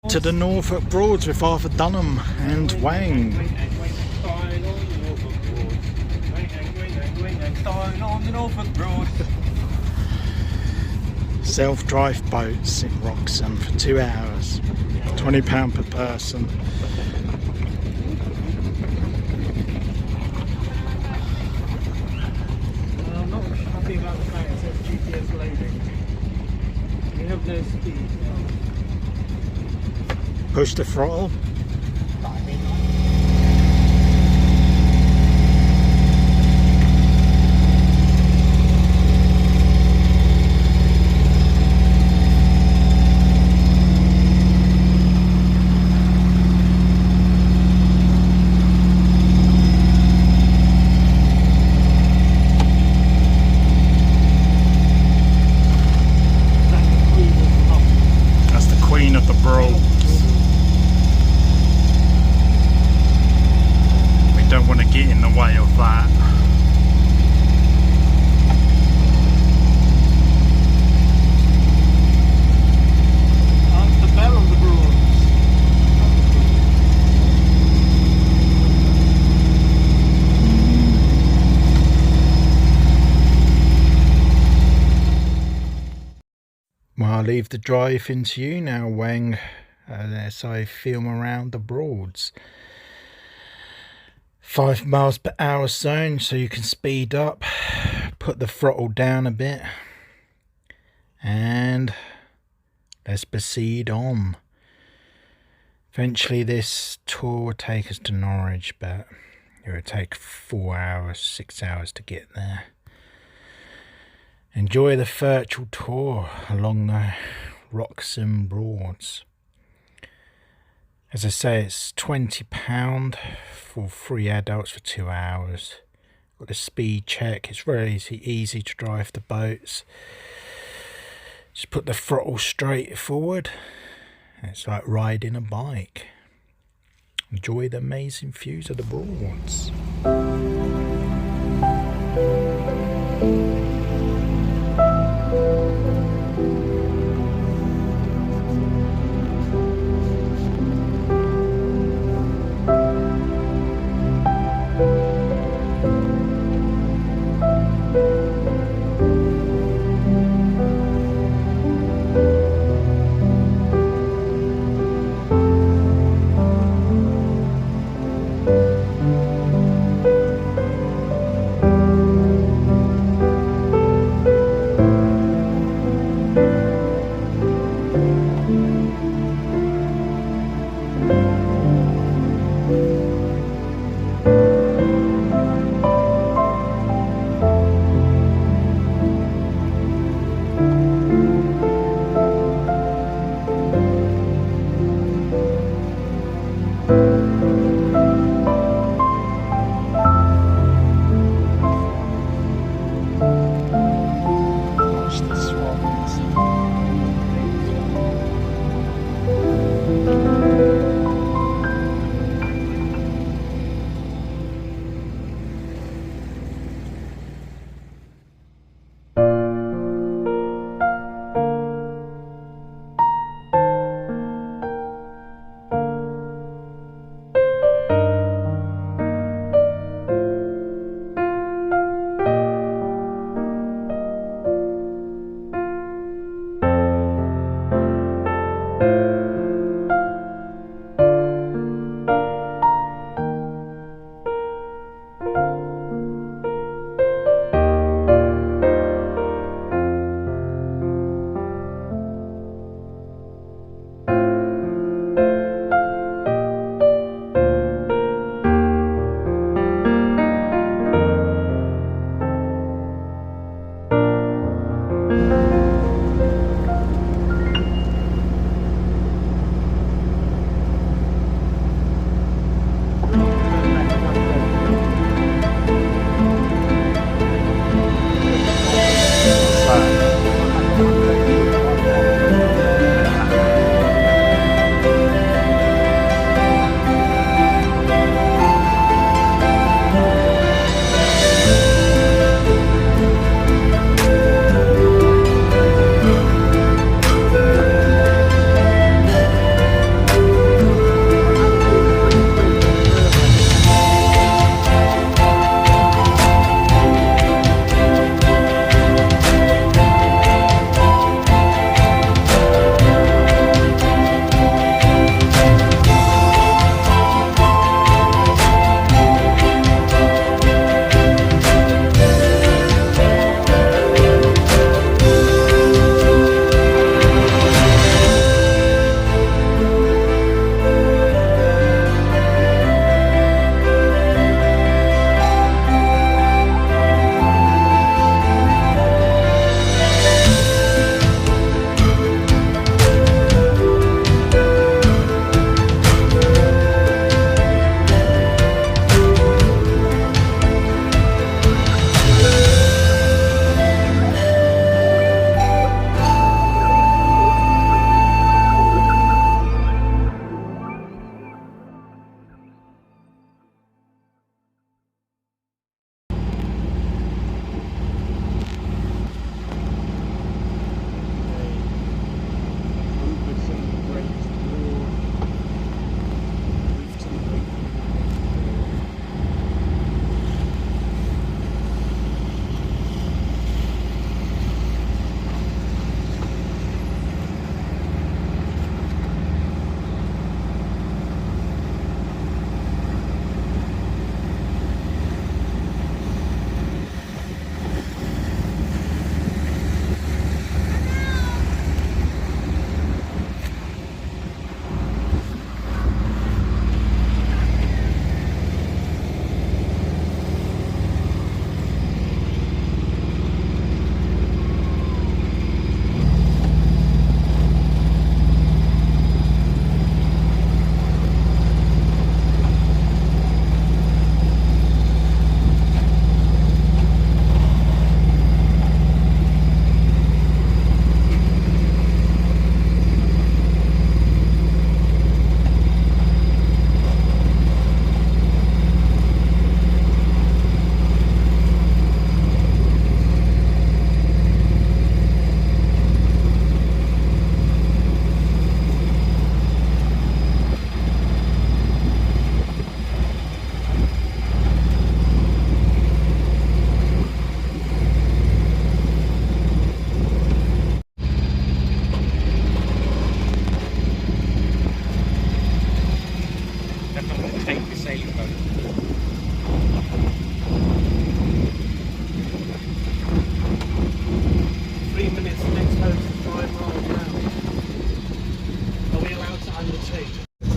To the Norfolk Broads with Arthur Dunham and Wang. Self-drive boats in Wroxham for 2 hours, £20 per person. I'm not happy about the fact it says GPS loading. We have no speed. Push the throttle. That's the Queen of the Broads. Don't want to get in the way of that. The bell of the Broads. Well, I'll leave the drive-in to you now, Wang, as I film around the Broads. 5 miles per hour zone, so you can speed up, put the throttle down a bit, and let's proceed on. Eventually this tour will take us to Norwich, but it will take 4 hours, 6 hours to get there. Enjoy the virtual tour along the Wroxham Broads. As I say, it's £20 for 3 adults for 2 hours. Got the speed check. It's very easy to drive the boats. Just put the throttle straight forward. It's like riding a bike. Enjoy the amazing views of the Broads.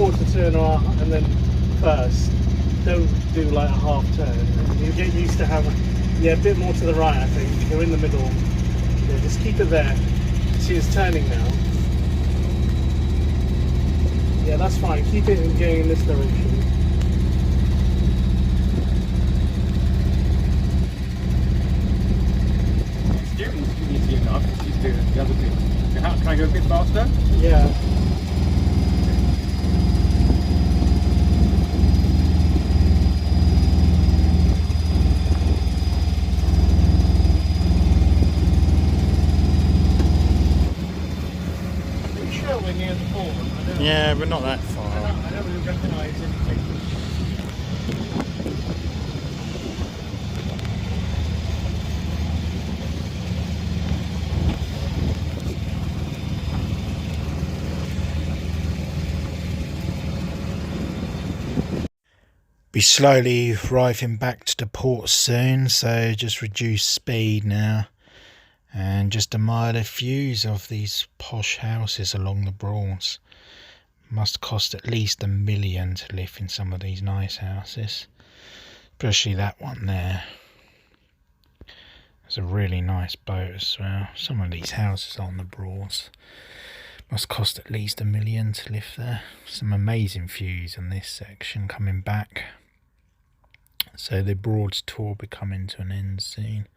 quarter turn and then first. Don't do like a half turn. You get used to having, yeah, a bit more to the right, I think. You're in the middle. Yeah, just keep it there. See, it's turning now. Yeah, that's fine. Keep it going in this direction. Steering's easy enough. It's just the other bit. Can I go a bit faster? Yeah. We're near the port. Yeah, we're not that far. I don't really recognise anything. Be slowly arriving back to the port soon, so just reduce speed now. And just admire the views of these posh houses along the Broads. Must cost at least $1 million to live in some of these nice houses, especially that one there. It's a really nice boat as well. Some of these houses on the Broads must cost at least $1 million to live there. Some amazing views on this section coming back. So the Broads tour will be coming to an end soon.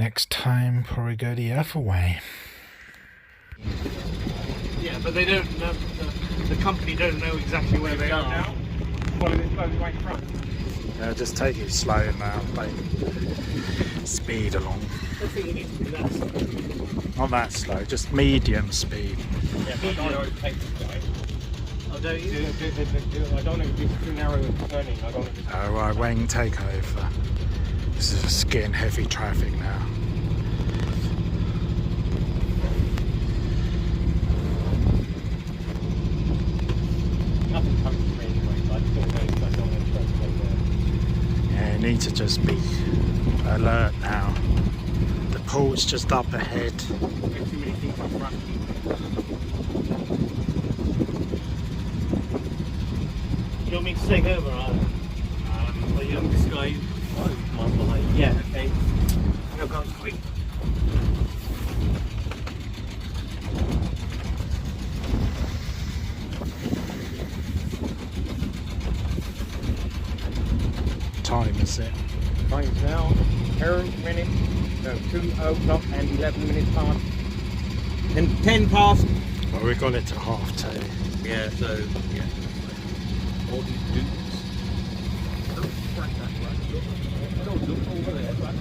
Next time, probably go the other way. Yeah, but they don't know, the company don't know exactly where they are. Now, follow it slowly right in front. Yeah, just take it slow now, like speed along. I think you need to do that. Not that slow, just medium speed. Yeah, but I don't take it, right? Oh, don't you? I don't know if it's too narrow and turning. I don't know if it's... Oh, right, Wayne, take over. This is just getting heavy traffic now. Nothing comes to me anyway, so I just don't know if I don't want to translate there. Yeah, you need to just be alert now. The port's just up ahead. Get too many things up front. You want me to take over, or you want this guy? Oh, my behind. Yeah, okay. No, go quick. Time is it? Time's now 2 minutes, no, 2 o'clock and 11 minutes past. And 10 past. Well, we got it to 2:30. Yeah, so, yeah. All these dudes. Don't crack that right. Don't look over there. Right.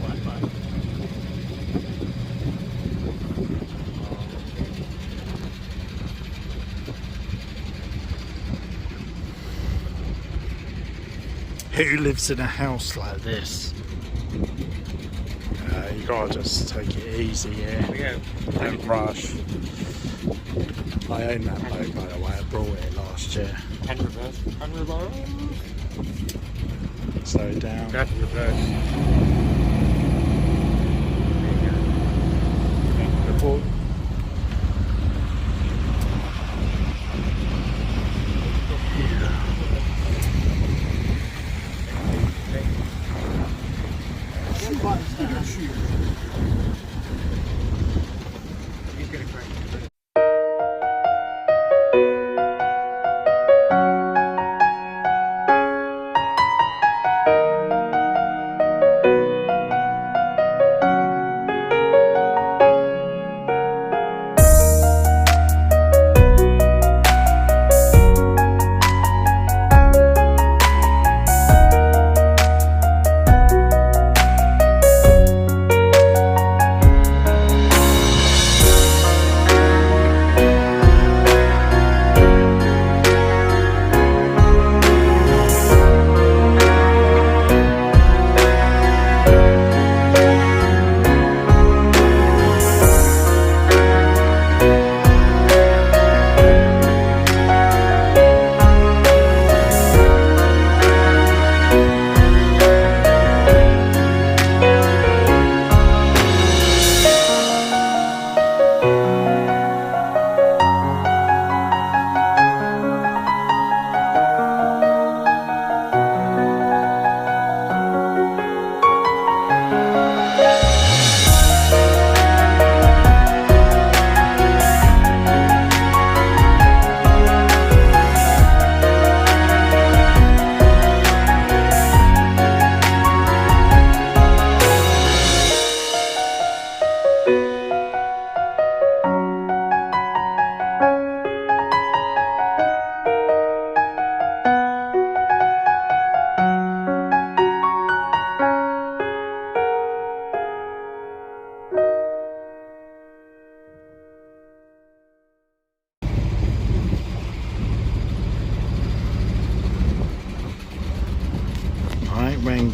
Who lives in a house like this? You gotta just take it easy here. Yeah. Don't rush. I own that boat, by the way. I brought it last year. And reverse. And reverse. Slow down. That's reverse. The port.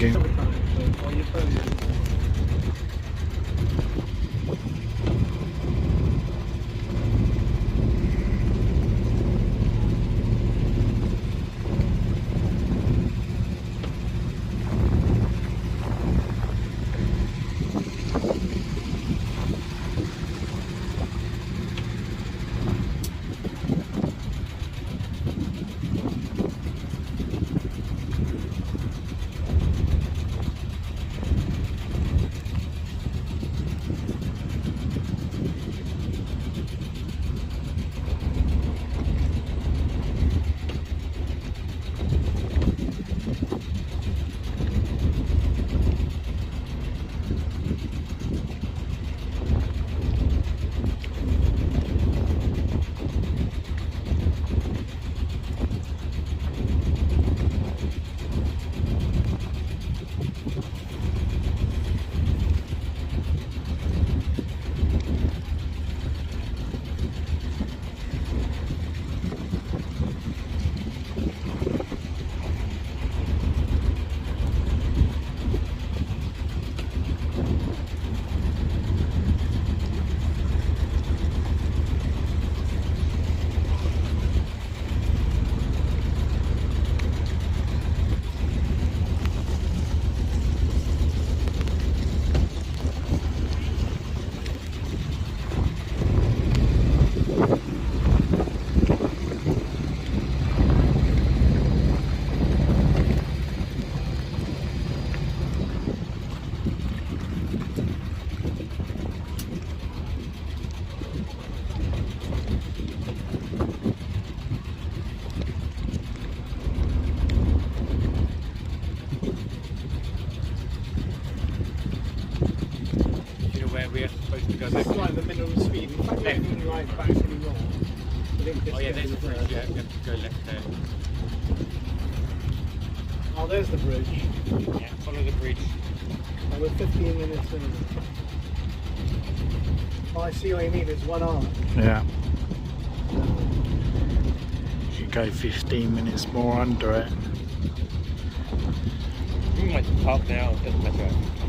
lagging. On your phone. We're supposed to go This left. is like the minimum speed. In fact, Left. don't right back anymore. I think this Oh yeah, goes there's the bridge. there. Yeah, you have to go left there. Oh, there's the bridge. Yeah, follow the bridge. Oh, we're 15 minutes in. Oh, I see what you mean. It's 1 hour. Yeah. You go 15 minutes more under it. We might park now. It doesn't matter.